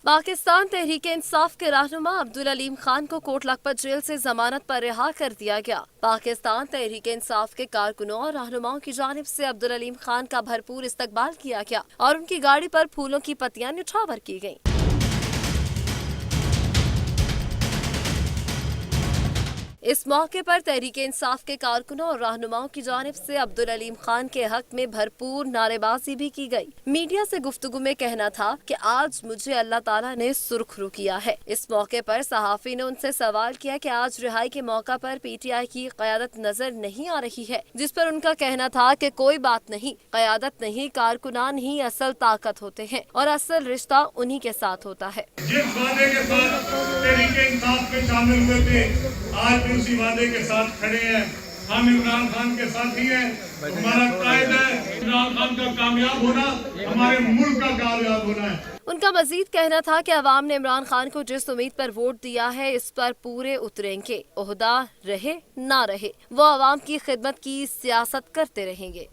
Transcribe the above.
पाकिस्तान तहरीक इंसाफ के रहनुमा अब्दुल अलीम खान को कोट लखपत जेल से जमानत पर रिहा कर दिया गया। पाकिस्तान तहरीक इंसाफ के कारकुनों और रहनुमाओं की जानिब से अब्दुल अलीम खान का भरपूर इस्तकबाल किया गया और उनकी गाड़ी पर फूलों की पत्तियां न्यौछावर की गयी। इस मौके पर तहरीक इंसाफ के कारकुनों और रहनुमाओं की जानिब से अब्दुल अलीम खान के हक में भरपूर नारेबाजी भी की गई। मीडिया से गुफ्तगू में कहना था कि आज मुझे अल्लाह ताला ने सुर्खरू किया है। इस मौके पर सहाफी ने उनसे सवाल किया कि आज रिहाई के मौका पर पीटीआई की क़यादत नजर नहीं आ रही है, जिस पर उनका कहना था कि कोई बात नहीं, क़यादत नहीं, कारकुनान ही असल ताकत होते हैं और असल रिश्ता उन्हीं के साथ होता है। जिस वादे के साथ तहरीक इंसाफ में शामिल हुए थे, आज उसी वादे के साथ खड़े हैं। हम इमरान खान के साथ ही हैं। हमारा कायद है इमरान खान का कामयाब होना, हमारे मुल्क का कामयाब होना है। उनका मजीद कहना था कि अवाम ने इमरान खान को जिस उम्मीद पर वोट दिया है, इस पर पूरे उतरेंगे। ओहदा रहे ना रहे, वो अवाम की खिदमत की सियासत करते रहेंगे।